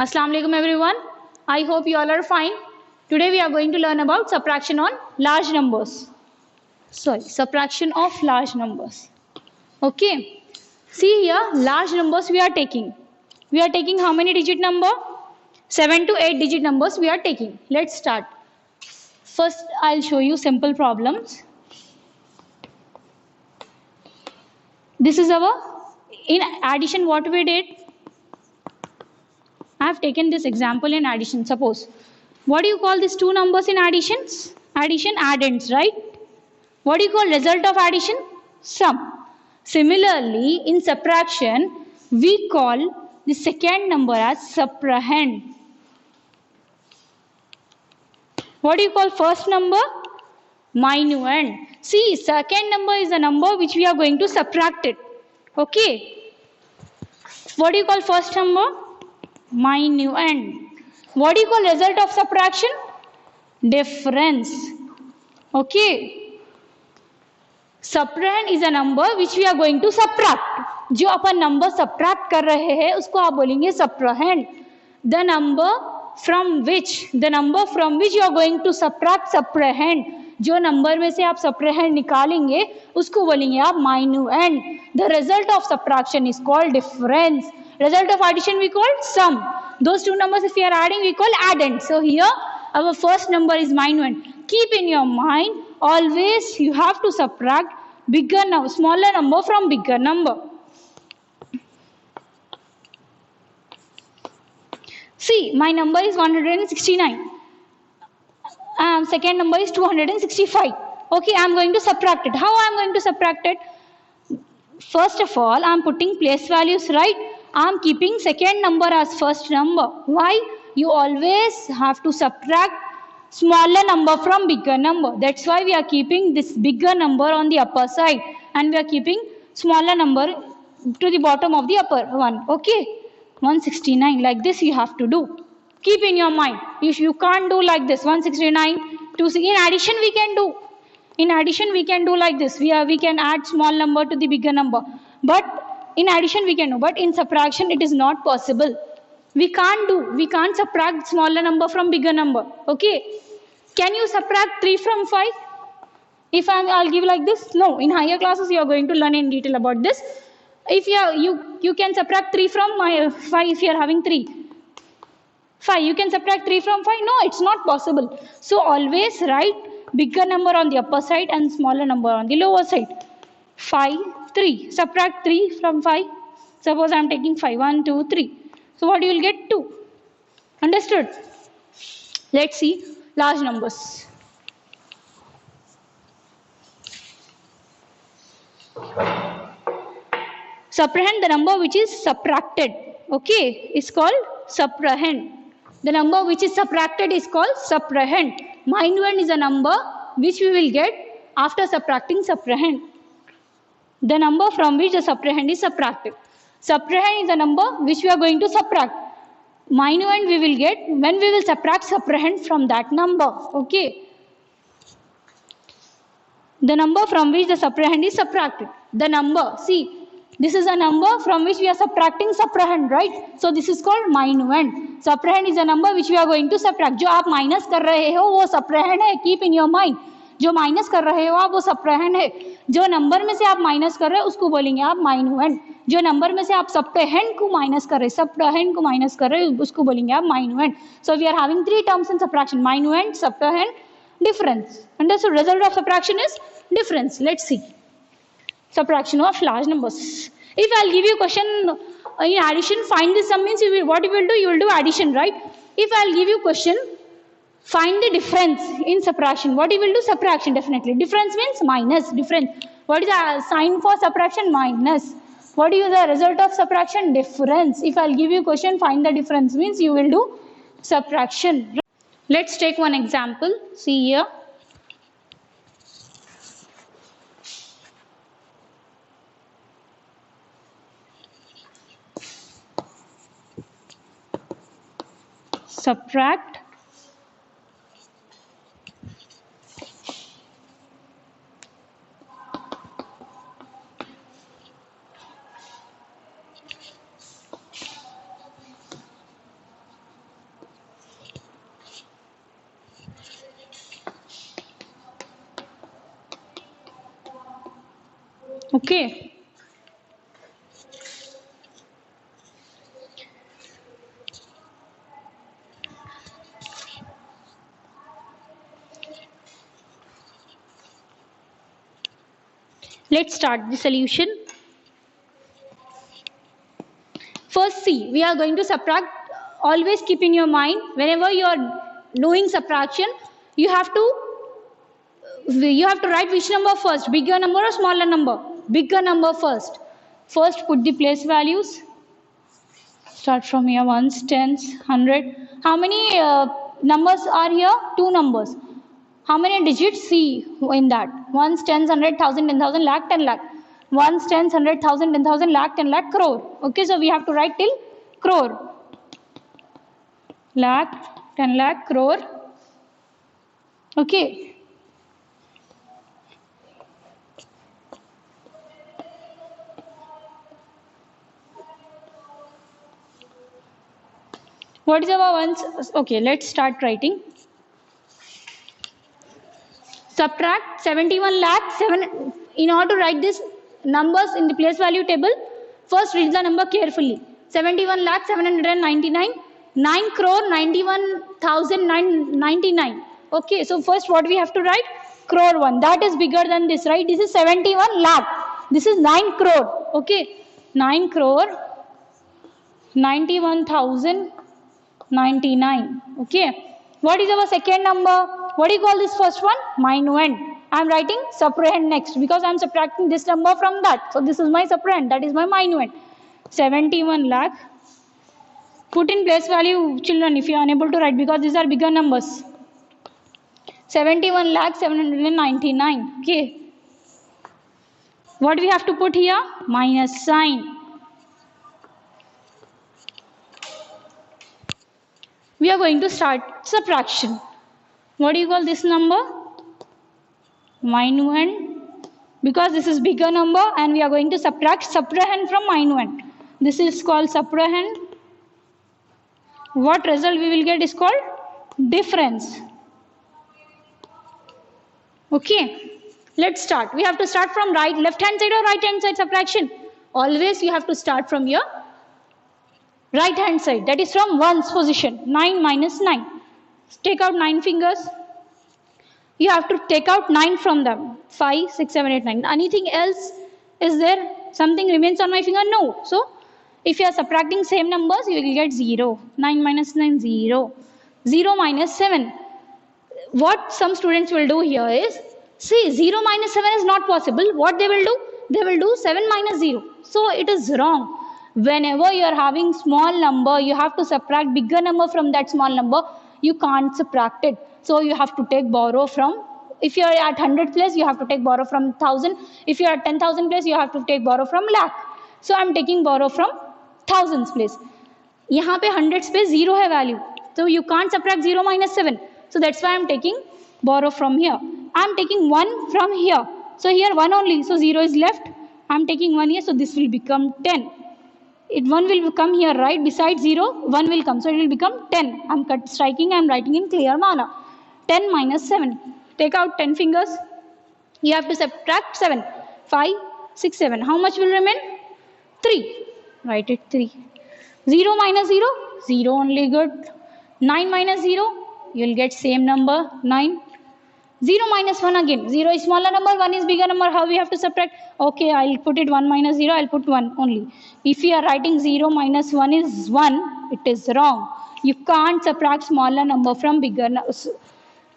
Assalamu alaikum everyone. I hope you all are fine. Today we are going to learn about subtraction on large numbers. Subtraction of large numbers. Okay. See here, large numbers we are taking. We are taking how many digit number? 7 to 8 digit numbers we are taking. Let's start. First, I'll show you simple problems. This is our, in addition what we did. I have taken this example in addition. Suppose, what do you call these two numbers in additions? Addition, addends, right? What do you call result of addition? Sum. Similarly, in subtraction, we call the second number as subtrahend. What do you call first number? Minuend. See, second number is the number which we are going to subtract it. Okay. What do you call first number? Minuend. What do you call result of subtraction? Difference. Okay. Subtrahend is a number which we are going to subtract. जो अपन number subtract कर रहे हैं उसको आप बोलेंगे subtrahend. The number from which you are going to subtract subtrahend. जो number में से आप subtrahend निकालेंगे उसको बोलेंगे आप minuend. The result of subtraction is called difference. Result of addition we call sum. Those two numbers if we are adding we call addend. So here our first number is minuend. Keep in your mind always you have to subtract smaller number from bigger number. See, my number is 169. Second number is 265. Okay, I am going to subtract it. How I am going to subtract it? First of all, I am putting place values, right? I am keeping second number as first number. Why? You always have to subtract smaller number from bigger number. That's why we are keeping this bigger number on the upper side and we are keeping smaller number to the bottom of the upper one. Okay, 169. Like this you have to do. Keep in your mind. You can't do like this. 169. In addition we can do. In addition we can do like this. We can add small number to the bigger number. But in addition we can do. But in subtraction it is not possible. We can't subtract smaller number from bigger number. Okay. Can you subtract 3 from 5? If I'll give like this? No. In higher classes you are going to learn in detail about this. If you can subtract 3 from 5 if you are having 3. 5. You can subtract 3 from 5? No, it's not possible. So always write bigger number on the upper side and smaller number on the lower side. 5, 3. Subtract 3 from 5. Suppose I'm taking 5. 1, 2, 3. So what you will get? 2. Understood? Let's see large numbers. Subtrahend, the number which is subtracted. Okay, is called subtrahend. The number which is subtracted is called subtrahend. Minuend is a number which we will get after subtracting subtrahend. The number from which the subtrahend is subtracted. Subtrahend is a number which we are going to subtract. Minuend we will get when we will subtract subtrahend from that number. Okay. The number from which the subtrahend is subtracted. The number, see, this is a number from which we are subtracting subtrahend, right? So this is called minuend. Subtrahend is a number which we are going to subtract. जो आप minus कर रहे हो वो subtrahend है. Keep in your mind. जो minus कर रहे हो आप वो subtrahend है. जो नंबर में से आप माइनस कर रहे हो उसको बोलेंगे आप minuend. जो नंबर में से आप subtrahend को माइनस कर रहे हो उसको बोलेंगे आप minuend. So we are having 3 terms in subtraction: minuend, subtrahend, difference. Understood? Result of subtraction is difference. Let's see. Subtraction of large numbers. If I'll give you a question in addition, find the sum means what you will do? You will do addition, right? If I'll give you a question, find the difference in subtraction. What you will do? Subtraction, definitely. Difference means minus. Difference. What is the sign for subtraction? Minus. What is the result of subtraction? Difference. If I'll give you a question, find the difference means you will do subtraction. Let's take one example. See here. Subtract Okay. Let's start the solution. First, see, we are going to subtract. Always keep in your mind, whenever you are doing subtraction, you have to write which number first, bigger number or smaller number? Bigger number first. First, put the place values. Start from here, ones, tens, 100. How many numbers are here? 2 numbers. How many digits? See in that. Ones, tens, 100, 1000, 10,000, lakh, 10 lakh. Ones, tens, 100, 1000, 10,000, lakh, 10 lakh, crore. Okay, so we have to write till crore. Lakh, 10 lakh, crore. Okay. What is our ones? Okay, let's start writing. Subtract 71 lakh 7. In order to write these numbers in the place value table, first read the number carefully. 71 lakh 799, 9 crore 91,999. Okay, so first what we have to write? Crore 1. That is bigger than this, right? This is 71 lakh. This is 9 crore. Okay, 9 crore 91,099. Okay, what is our second number? What do you call this first one? Minuend. I am writing subtrahend next because I am subtracting this number from that. So this is my subtrahend. That is my minuend. 71 lakh. Put in place value, children, if you are unable to write because these are bigger numbers. 71 lakh 799. Okay. What we have to put here? Minus sign. We are going to start subtraction. What do you call this number? Minuend. Because this is bigger number and we are going to subtract subtrahend from minuend. This is called subtrahend. What result we will get is called difference. Okay. Let's start. We have to start from left hand side or right hand side subtraction. Always you have to start from your right hand side. That is from ones position. 9 minus 9. Take out 9 fingers. You have to take out 9 from them. 5, 6, 7, 8, 9. Anything else is there? Something remains on my finger? No. So, if you are subtracting same numbers, you will get 0. 9 minus 9, 0. 0 minus 7. What some students will do here is, see, 0 minus 7 is not possible. What they will do? They will do 7 minus 0. So, it is wrong. Whenever you are having small number, you have to subtract bigger number from that small number. You can't subtract it. So you have to take borrow from, if you are at 100 place, you have to take borrow from 1000. If you are at 10,000 place, you have to take borrow from lakh. So I am taking borrow from thousands place. यहाँ पे 100 space 0 है value. So you can't subtract 0 minus 7. So that's why I am taking borrow from here. I am taking 1 from here. So here 1 only. So 0 is left. I am taking 1 here. So this will become 10. 1 will come here, right? Besides 0, 1 will come. So it will become 10. I am striking, I am writing in clear manner. 10 minus 7. Take out 10 fingers. You have to subtract 7. 5, 6, 7. How much will remain? 3. Write it 3. 0 minus 0. 0 only, good. 9 minus 0. You will get same number, 9. 0 minus 1 again. 0 is smaller number, 1 is bigger number. How we have to subtract? Okay, I will put it 1 minus 0. I will put 1 only. If you are writing 0 minus 1 is 1, it is wrong. You can't subtract smaller number from bigger number.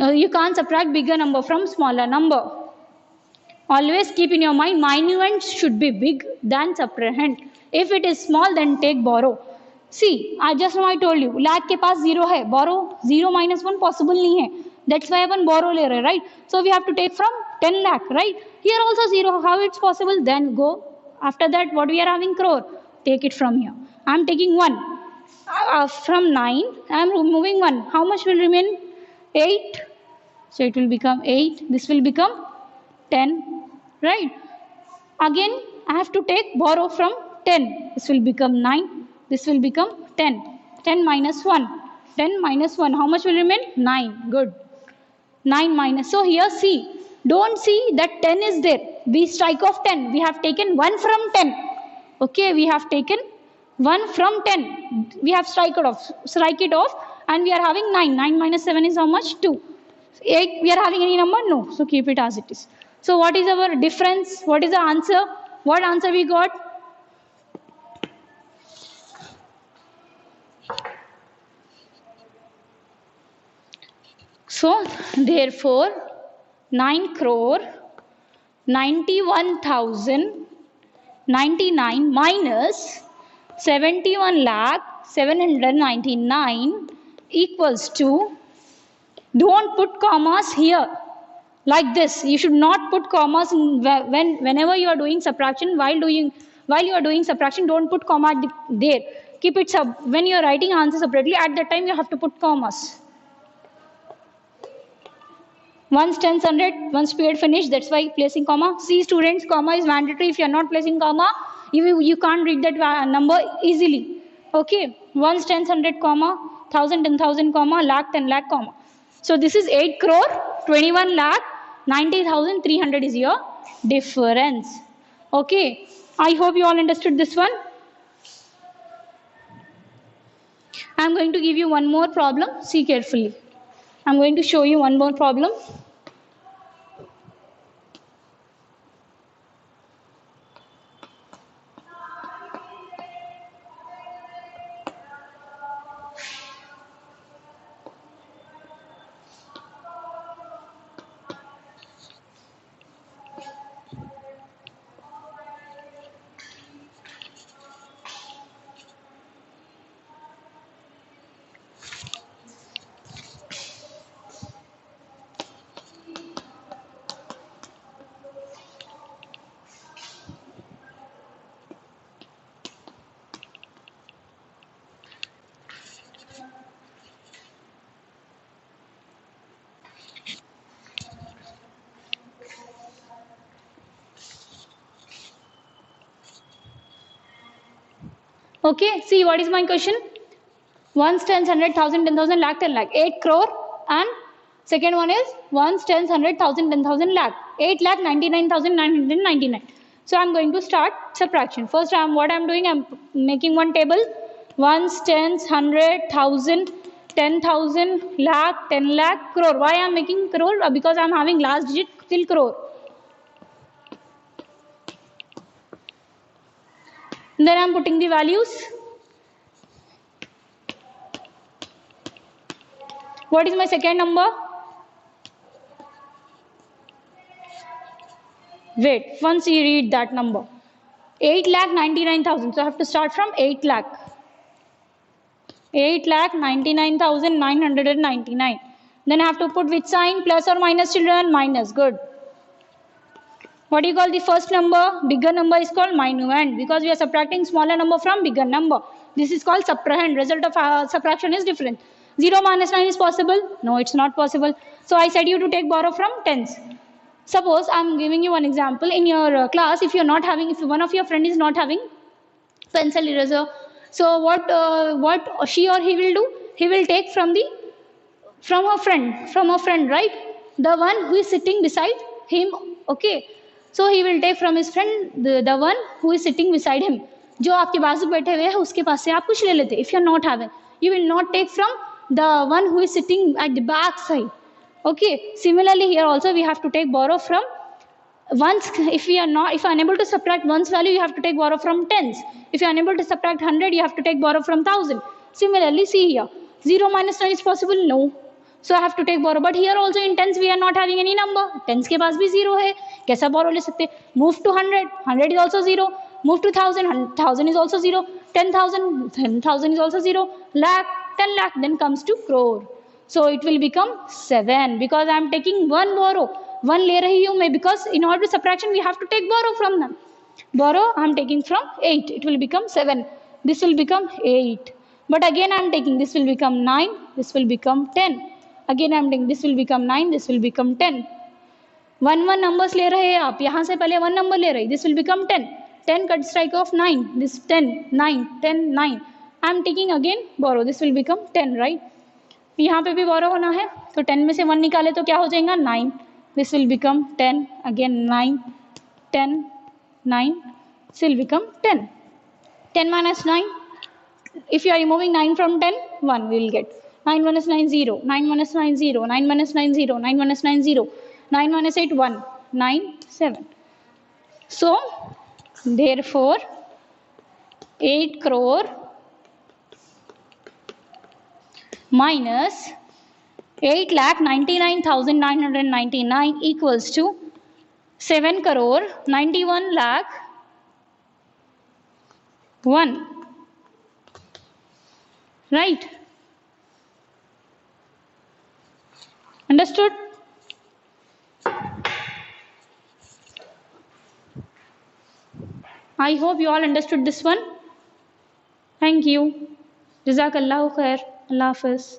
You can't subtract bigger number from smaller number. Always keep in your mind, minuend should be big than subtrahend. If it is small, then take borrow. See, just now I told you, lakh के पास 0 है, borrow 0 minus 1 possible नहीं है. That's why upon borrow ले रहे, right? So we have to take from 10 lakh, right? Here also 0. How it's possible? Then go. After that, what we are having? Crore. Take it from here. I am taking 1. From 9, I am removing 1. How much will remain? 8. So it will become 8. This will become 10, right? Again, I have to take borrow from 10. This will become 9. This will become 10. 10 minus 1. 10 minus 1. How much will remain? 9. Good. 9 minus. So here see. Don't see that 10 is there. we strike off 10. We have taken 1 from 10. Okay, we have taken 1 from 10. We have strike it off, and we are having 9. 9 minus 7 is how much? 2. 8, we are having any number? No. So keep it as it is. So what is our difference? What is the answer? What answer we got? So therefore 9,91,099 minus 71,799 equals to, don't put commas here like this. You should not put commas whenever you are doing subtraction. While you are doing subtraction, don't put comma there. Keep it when you are writing answer separately, at that time you have to put commas. Once tens, 100, once period finished, that's why placing comma. See students, comma is mandatory. If you are not placing comma, you can't read that number easily. Okay, once tens, 100, comma, 1000, 10,000, comma, lakh, 10 lakh, comma. So this is 8 crore, 21 lakh, 90,300 is your difference. Okay, I hope you all understood this one. I'm going to give you one more problem. See carefully. I'm going to show you one more problem. Okay, see what is my question? Ones, tens, 100, 1000, 10,000, lakh, 10 lakh. 8 crore, and second one is ones, tens, 100, 1000, 10,000, lakh. 8 lakh 99,999. So I'm going to start subtraction. First, what I'm doing, I'm making one table. Ones, tens, 100, 1000, 10,000, lakh, 10 lakh, crore. Why I'm making crore? Because I'm having last digit till crore. Then I'm putting the values. What is my second number? Wait, once you read that number. 8,99,000. So I have to start from 8 lakh. 8,99,999. Then I have to put which sign? Plus or minus, children? Minus. Good. What do you call the first number? Bigger number is called minuend, because we are subtracting smaller number from bigger number. This is called subtrahend. Result of subtraction is different. 0 minus 9 is possible? No, it's not possible. So I said you to take borrow from tens. Suppose I'm giving you one example. In your class, if you're not having, if one of your friend is not having pencil eraser, so what she or he will do? He will take from a friend, right? The one who is sitting beside him. Okay. So he will take from his friend the one who is sitting beside him. जो आपके बाजू बैठे हुए हैं उसके पास से आप कुछ ले लेते. If you are not having, you will not take from the one who is sitting at the back side. Okay. Similarly, here also we have to take borrow from ones. If we are unable to subtract ones value, you have to take borrow from tens. If you are unable to subtract 100, you have to take borrow from 1000. Similarly, see here, 0 minus 9 is possible? No. So I have to take borrow. But here also in tens we are not having any number. Tens के पास भी 0 है. कैसा borrow ले सकते? Move to 100. 100 is also 0. Move to 1000. 1000 is also 0. 10,000. 10,000 is also 0. Lakh. 10 lakh. Then comes to crore. So it will become 7 because I am taking one borrow. One ले रही हूँ मैं, because in order to subtraction we have to take borrow from them. Borrow I am taking from 8. It will become 7. This will become 8. But again I am taking, this will become 9. This will become 10. Again I am taking, this will become 9. This will become 10. 1 numbers ले रहे हैं आप. यहाँ से पहले 1 number ले रही. This will become 10. 10 cut strike off 9. This 10, 9, 10, 9. I am taking again borrow. This will become 10, right? यहाँ पे भी borrow होना है. तो 10 में से 1 निकाले तो क्या हो जाएगा? 9. This will become 10. Again 9. 10, 9, still become 10. 10 minus 9, if you are removing 9 from 10, 1 we will get. 9 minus 9, 0. 9 minus 9, 0. 9 minus 9, 0. 9 minus 9, 0. 9 minus 8, 1. 9, 7. So, therefore, 8 crore minus 8,99,999 equals to 7 crore 91 lakh 1. Right? Understood? I hope you all understood this one. Thank you. Jazakallahu khair. Allah Hafiz.